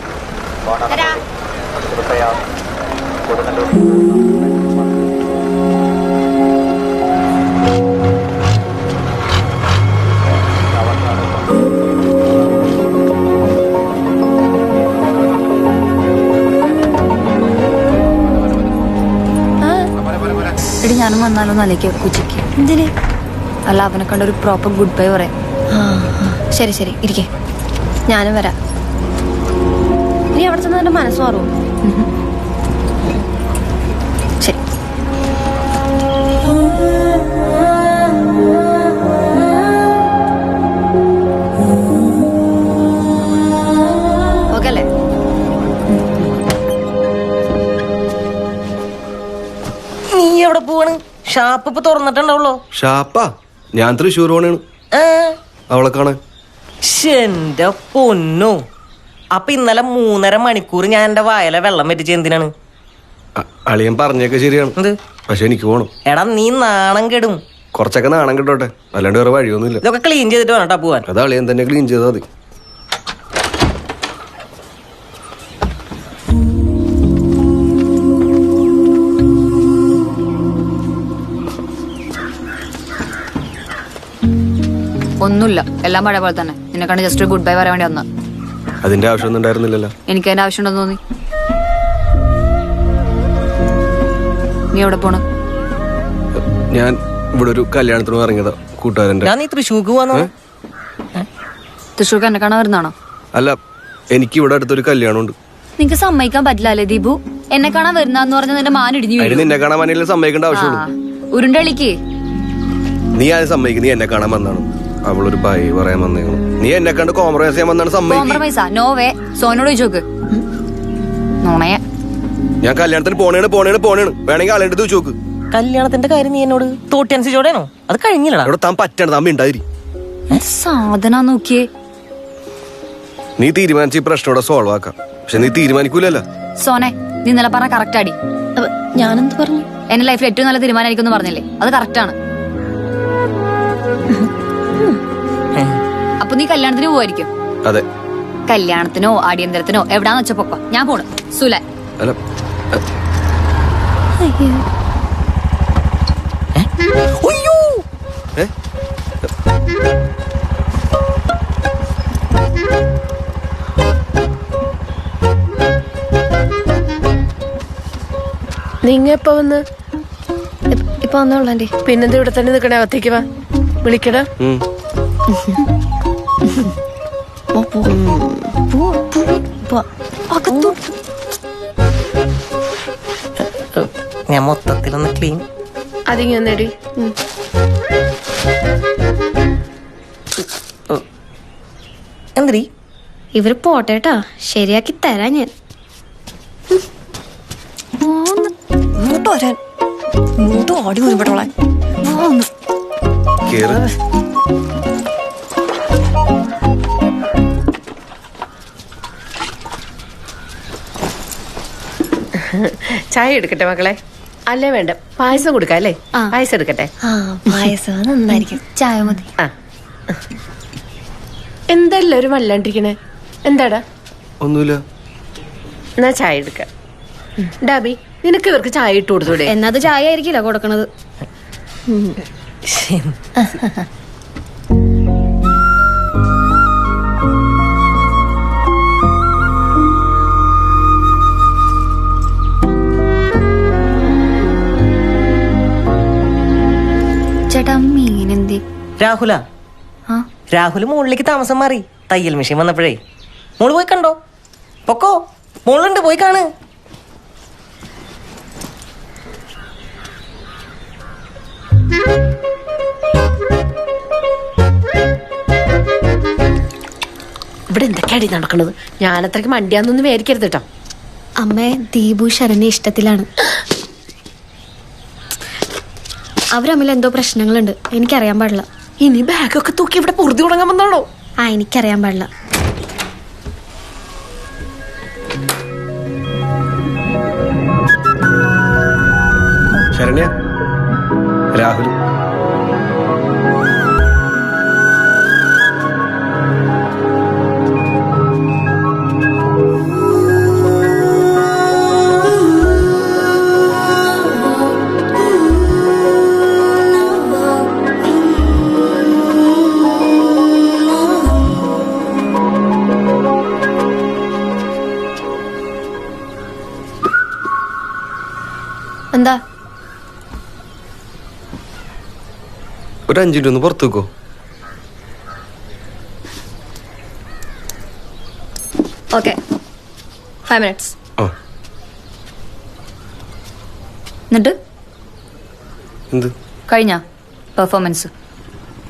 Speaker 6: എടി ഞാനും വന്നാലോന്ന് അലയ്ക്ക് ഉച്ചയ്ക്ക്.
Speaker 2: എന്തിന്?
Speaker 6: അല്ല, അവനെ കണ്ട ഒരു പ്രോപ്പർ ഗുഡ് ബൈ പറയാം.
Speaker 2: ശരി ശരി, ഇരിക്കേ, ഞാനും വരാം. ഇനി അവിടെ ചെന്ന് എന്റെ മനസ്സ് മാറുമോ? ശരി. ഓക്കെ അല്ലേ?
Speaker 14: നീ എവിടെ പോവാണ്? ഷാപ്പ് ഇപ്പൊ തുറന്നിട്ടുണ്ടാവുള്ളോ?
Speaker 10: ഷാപ്പാ? ഞാൻ തൃശ്ശൂർ പോണേണ് അവളെ കാണാൻ.
Speaker 14: എന്റെ പൊന്നോ, അപ്പൊ ഇന്നലെ 3.5 മണിക്കൂർ ഞാൻ എന്റെ വായല വെള്ളം വെറ്റിച്ച് എന്തിനാണ്?
Speaker 10: അളിയൻ പറഞ്ഞൊക്കെ ശരിയാണ്, പക്ഷെ എനിക്ക് പോണം.
Speaker 14: എടാ നീ നാണം കെടും.
Speaker 10: കുറച്ചൊക്കെ നാണം കിട്ടോട്ടെ, അല്ലാണ്ട് വേറെ വഴിയൊന്നുമില്ല.
Speaker 14: ഇതൊക്കെ ക്ലീൻ ചെയ്തിട്ട് വേണട്ടാ പോവാൻ.
Speaker 10: അത് അളിയൻ തന്നെ ക്ലീൻ ചെയ്താൽ മതി.
Speaker 6: ഒന്നുമില്ല, എല്ലാം പഴയ പോലെ തന്നെ. നിന്നെ കണ്ട് ജസ്റ്റ് ഗുഡ് ബൈ പറയാൻ വേണ്ടി വന്ന.
Speaker 10: അതിന്റെ ആവശ്യമൊന്നും ഉണ്ടായിരുന്നില്ലല്ലോ.
Speaker 6: എനിക്ക് അതിന്റെ ആവശ്യമുണ്ടെന്ന് തോന്നി. നീ എവിടെ പോണു?
Speaker 10: ഞാൻ ഇവിടെ ഒരു കല്യാണത്തിന് ഇറങ്ങിയതാ കൂട്ടുകാരന്റെ.
Speaker 14: നീ തൃശ്ശൂർക്ക് പോവാന്നോ?
Speaker 6: തൃശ്ശൂർക്ക് എന്നെ കാണാൻ വരുന്നാണോ?
Speaker 10: അല്ല, എനിക്ക് ഇവിടെ അടുത്തൊരു കല്യാണം ഉണ്ട്.
Speaker 6: നിനക്ക് സമ്മതിക്കാൻ പറ്റില്ല അല്ലേ ദീപു? എന്നെ കാണാൻ വരുന്നാന്ന് പറഞ്ഞ നിന്റെ മാൻ ഇടിഞ്ഞു.
Speaker 10: നിന്നെ കാണാൻ വന്നില്ല, സമ്മതിക്കേണ്ട ആവശ്യമുള്ളൂ.
Speaker 6: ഉരുണ്ടളിക്ക്
Speaker 10: നീ ആദ്യം സമ്മതിക്കും. നീ എന്നെ കാണാൻ വന്നാണ്, അവളൊരു ബൈ പറയാൻ വന്നേക്കണം. നീ എന്നെ കണ്ട് കോംപ്രമൈസ് ചെയ്യാൻ വന്നാണ്.
Speaker 6: കോംപ്രമൈസാ? No way. സോനോട് ചോദിച്ചോക്ക്. നുണയ.
Speaker 10: ഞാൻ കല്യാണത്തിന് പോണേണ് വേണമെങ്കിൽ ആളേണ്ടത് ചോദിച്ചു നോക്ക്.
Speaker 14: കല്യാണത്തിന്റെ കാര്യം നീ എന്നോട് തോട്ടിയനുസരിച്ചോടെയാണോ? അത് കഴിഞ്ഞില്ലടാ.
Speaker 10: അവിടെ താൻ പറ്റണ താൻ മിണ്ടാതിരി.
Speaker 6: സാധന നോക്കിയേ.
Speaker 10: നീ തീരുമാനിച്ച ഈ പ്രശ്നം ഇവിടെ സോൾവ് ആക്കാം. പക്ഷെ നീ തീരുമാനിക്കൂലല്ലോ.
Speaker 6: സോനെ, നീ ഇന്നലെ പറഞ്ഞ കറക്റ്റ് അടി.
Speaker 2: ഞാനെന്ത് പറഞ്ഞു?
Speaker 6: എന്റെ ലൈഫിൽ ഏറ്റവും നല്ല തീരുമാനമായിരിക്കും പറഞ്ഞില്ലേ, അത് കറക്റ്റാണ്. അപ്പൊ നീ കല്യാണത്തിന് പോവായിരിക്കും?
Speaker 10: അതെ.
Speaker 6: കല്യാണത്തിനോ അടിയന്തരത്തിനോ എവിടാന്ന് വെച്ച പൊക്കോ, ഞാൻ പോണു. സുല
Speaker 12: നിങ്ങ എപ്പ വന്ന്?
Speaker 2: ഇപ്പൊ വന്നോളൂ ആന്റി.
Speaker 12: പിന്നെന്താ ഇവിടെ തന്നെ നിക്കണേ? അകത്തേക്ക് വാ, വിളിക്കടാ.
Speaker 14: ഞാൻ മൊത്തത്തിലൊന്ന് ക്ലീൻ.
Speaker 12: അതിങ്ങി
Speaker 14: എന്തിരി
Speaker 2: ഇവര് പോട്ടേട്ടാ, ശരിയാക്കി തരാ ഞാൻ.
Speaker 6: ഓടി വരുമ്പോളെ
Speaker 12: ചായ എടുക്കട്ടെ മക്കളെ? അല്ലേ വേണ്ട, പായസം കൊടുക്കാം അല്ലേ? പായസം എടുക്കട്ടെ?
Speaker 2: പായസം നന്നായിരിക്കും. ചായ മതി.
Speaker 12: എന്താ എല്ലാവരും വല്ലാണ്ടിരിക്കണേ? എന്താടാ?
Speaker 10: ഒന്നുമില്ല.
Speaker 12: എന്നാ ചായ എടുക്കാം. ഡാബി, നിനക്ക് ഇവർക്ക് ചായ ഇട്ട് കൊടുത്തൂടെ?
Speaker 2: എന്നത് ചായ ആയിരിക്കില്ല കൊടുക്കണത്.
Speaker 6: ചേട്ടാ മീനെന്തി?
Speaker 14: രാഹുലാ? രാഹുല് മുകളിലേക്ക് താമസം മാറി. തയ്യൽ മെഷീൻ വന്നപ്പോഴേ. മോള് പോയി കണ്ടോ? പൊക്കോ, മോളുണ്ട്, പോയി കാണ്.
Speaker 12: ഇവിടെ എന്തൊക്കെയാടി നടക്കണത്? ഞാനത്രയ്ക്ക് മണ്ടിയാന്നൊന്നും വിചാരിക്കരുത് കേട്ടോ.
Speaker 2: അമ്മേ, ദീപു ശരണ്യ ഇഷ്ടത്തിലാണ്. അവരമ്മിൽ എന്തോ പ്രശ്നങ്ങളുണ്ട്, എനിക്കറിയാൻ പാടില്ല.
Speaker 12: ഇനി ബാഗൊക്കെ തൂക്കി ഇവിടെ പൊറുതി തുടങ്ങാൻ വന്നാണോ?
Speaker 2: എനിക്കറിയാൻ പാടില്ല.
Speaker 10: ശരണ്യ, രാഹുൽ.
Speaker 2: എന്താ?
Speaker 10: ഒരു 5 മിനിറ്റ് ഒന്ന് പുറത്തു വെക്കോ?
Speaker 6: Okay, 5 minutes. എന്നിട്ട്
Speaker 10: എന്ത്
Speaker 6: കഴിഞ്ഞ പെർഫോമൻസ്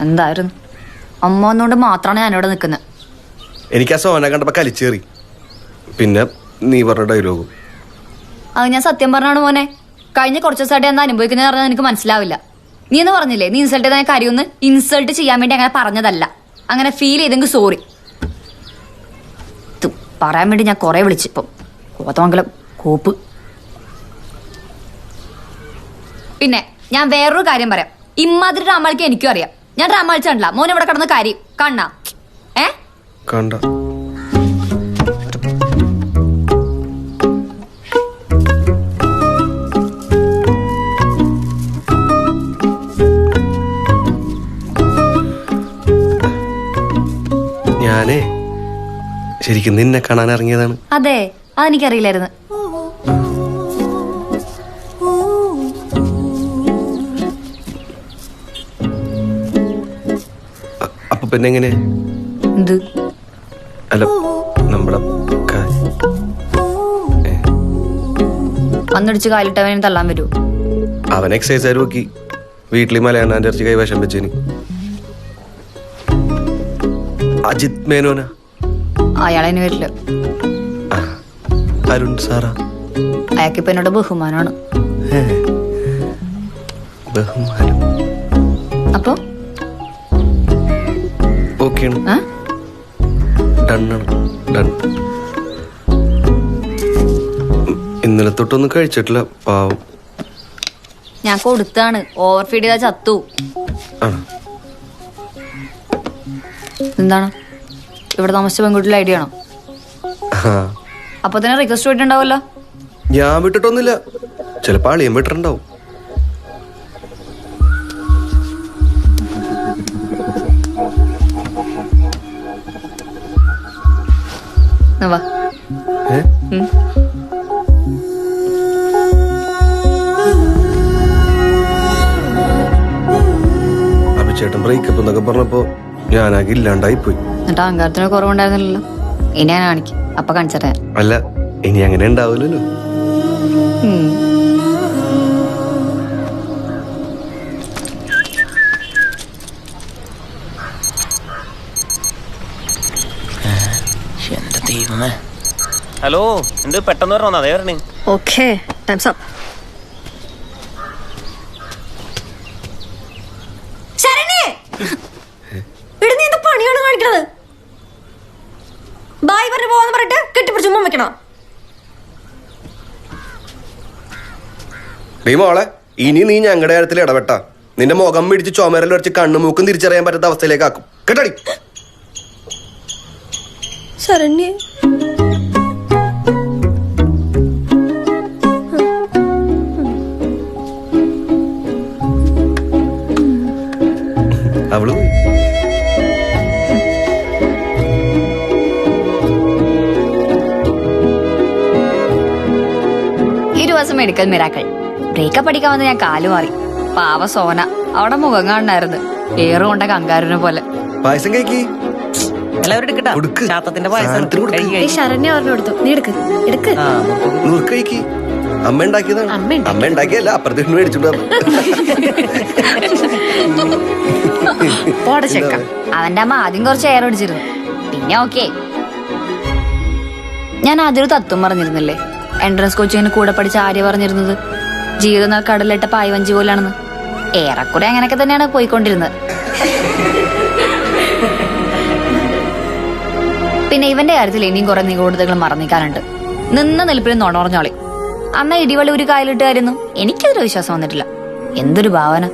Speaker 6: എന്തായിരുന്നു? അമ്മ വന്നുകൊണ്ട് മാത്രമാണ് ഞാനിവിടെ നിൽക്കുന്നത്.
Speaker 10: എനിക്ക് ആ സോന കണ്ടപ്പോ കലിച്ചേറി. പിന്നെ നീ പറഞ്ഞ ഡയലോഗും.
Speaker 6: അത് ഞാൻ സത്യം പറഞ്ഞാണ് മോനെ. കഴിഞ്ഞ കുറച്ച് ദിവസമായിട്ട് എന്താ അനുഭവിക്കുന്നത് പറഞ്ഞാൽ എനിക്ക് മനസ്സിലാവില്ല. നീ എന്ന് പറഞ്ഞില്ലേ, നീ ഇൻസൾട്ട് ചെയ്ത കാര്യമൊന്ന് ഇൻസൾട്ട് ചെയ്യാൻ വേണ്ടി അങ്ങനെ പറഞ്ഞതല്ല. അങ്ങനെ ഫീൽ ചെയ്തെങ്കിൽ സോറി. പറയാൻ വേണ്ടി ഞാൻ കുറെ വിളിച്ചിപ്പം കോതമംഗലം കോപ്പ്. പിന്നെ ഞാൻ വേറൊരു കാര്യം പറയാം. ഇമ്മാതിരി ഡ്രാമ എനിക്കും അറിയാം. ഞാൻ ഡ്രാമ കളിച്ചിട്ടില്ല. മോൻ ഇവിടെ കിടന്ന് കാര്യം കണ്ണാ
Speaker 10: കണ്ട. ഞാനേ ശരിക്കും നിന്നെ കാണാൻ ഇറങ്ങിയതാണ്.
Speaker 6: അതെ, അതെനിക്കറിയില്ലായിരുന്നു.
Speaker 10: അപ്പൊ പിന്നെ എങ്ങനെ?
Speaker 6: എന്ത്?
Speaker 10: അല്ല, നമ്മുടെ
Speaker 6: വന്നടിച്ച് കാലിട്ടവനെ തള്ളാൻ വരുമോ?
Speaker 10: അവൻ എക്സസൈസ് ആയി നോക്കി. വീട്ടിൽ മലയാണ്ണാൻ്റെ ഇറച്ചി കൈവശം വെച്ചേന്. അജിത് മേനോനാ?
Speaker 6: അയാളതിന് വരില്ല.
Speaker 10: അരുൺ സാറാ?
Speaker 6: അയാൾക്കിപ്പോ എന്നോട് ബഹുമാനമാണ്.
Speaker 10: ബഹുമാനം.
Speaker 6: അപ്പൊ
Speaker 10: ഓക്കെയാണ്. ഡണ്ണാണ്. ഡൺ. ഇന്നലെ തൊട്ടൊന്നും കഴിച്ചിട്ടില്ല പാവം.
Speaker 6: ഞാൻ കൊടുത്താണ്. ഓവർ ഫീഡ് ചെയ്താ ചത്തു. എന്താണ് ഇവിടെ താമസിച്ച പെൺകുട്ടിയുടെ ഐഡിയ ആണോ? അപ്പൊ തന്നെ റിക്വസ്റ്റ് പോയിട്ടുണ്ടാവല്ലോ.
Speaker 10: ഞാൻ വിട്ടിട്ടൊന്നുമില്ല. ചിലപ്പോ അളിയൻ വിട്ടിട്ടുണ്ടാവും.
Speaker 6: വാ.
Speaker 10: അഭിചേട്ടൻ ബ്രേക്കപ്പ് എന്നൊക്കെ പറഞ്ഞപ്പോ ഞാനാകെ ഇല്ലാണ്ടായി പോയി.
Speaker 6: എന്നിട്ട് അഹങ്കാരത്തിന് കുറവുണ്ടായിരുന്നില്ലല്ലോ. ഇനി ഞാൻ കാണിക്കും. അപ്പൊ കാണിച്ചറിയാ.
Speaker 10: അല്ല, ഇനി അങ്ങനെ ഉണ്ടാവില്ലല്ലോ.
Speaker 11: എന്റെ ദൈവമേ. ഹലോ, എന്ത് പെട്ടെന്ന് പറഞ്ഞോ? അതേ പറഞ്ഞു.
Speaker 2: Okay, times up. പണിയാണ് കാണിക്കണത്. ബായ് പറഞ്ഞു പോവാന്ന് പറഞ്ഞിട്ട് കെട്ടിപ്പിടിച്ച് ഉമ്മ വെക്കണോ?
Speaker 10: മോളെ, ഇനി നീ ഞങ്ങളുടെ കാര്യത്തിൽ ഇടപെട്ട നിന്റെ മുഖം പിടിച്ച് ചുമരൽ വരച്ച് കണ്ണുമൂക്കും തിരിച്ചറിയാൻ പറ്റാത്ത അവസ്ഥയിലേക്ക് ആക്കും. കേട്ടടി.
Speaker 2: ശരണ്യ
Speaker 10: അവള്
Speaker 6: മെഡിക്കൽ മിറാക്കൾ. ബ്രേക്കപ്പ് അടിക്കാൻ വന്ന് ഞാൻ കാലു മാറി. പാവ സോന അവിടെ മുഖം കാണായിരുന്നു. ഏറ് കൊണ്ട കങ്കാരനെ പോലെ.
Speaker 10: പായസം കഴിക്കി.
Speaker 14: എല്ലാവരും എടുക്കട്ടെ. ശാത്തത്തിന്റെ പായസം
Speaker 2: ശരണ്യ പറഞ്ഞു കൊടുത്തു. നീ എടുക്ക് എടുക്ക്.
Speaker 10: കഴിക്കി. അമ്മ ഉണ്ടാക്കിയതാണ്. അമ്മ ഉണ്ടാക്കിയല്ല, അപ്പുറത്തേക്ക് മേടിച്ചിട്ട്.
Speaker 6: അവന്റെ അമ്മ ആദ്യം കുറച്ച് എയർ പിടിച്ചിരുന്നു. പിന്നെ ഓക്കെ. ഞാൻ ആദ്യം ഒരു തത്വം പറഞ്ഞിരുന്നില്ലേ, എൻട്രൻസ് കോച്ചിങ്ങിന് കൂടെ പഠിച്ച ആര്യ പറഞ്ഞിരുന്നത് ജീവിതം എന്നാൽ കടലിട്ട പായ്വഞ്ചി പോലാണെന്ന്. ഏറെക്കുറെ അങ്ങനെയൊക്കെ തന്നെയാണ് പോയിക്കൊണ്ടിരുന്നത്. പിന്നെ ഇവന്റെ കാര്യത്തിൽ ഇനിയും കുറെ നിഗൂഢതകൾ മറന്നിക്കാനുണ്ട്. നിന്ന നിൽപ്പിന് നുണറഞ്ഞോളി. അന്ന് ഇടിവള്ളി ഒരു കായലിട്ടുകായിരുന്നു. എനിക്കതൊരു വിശ്വാസം വന്നിട്ടില്ല. എന്തൊരു ഭാവന.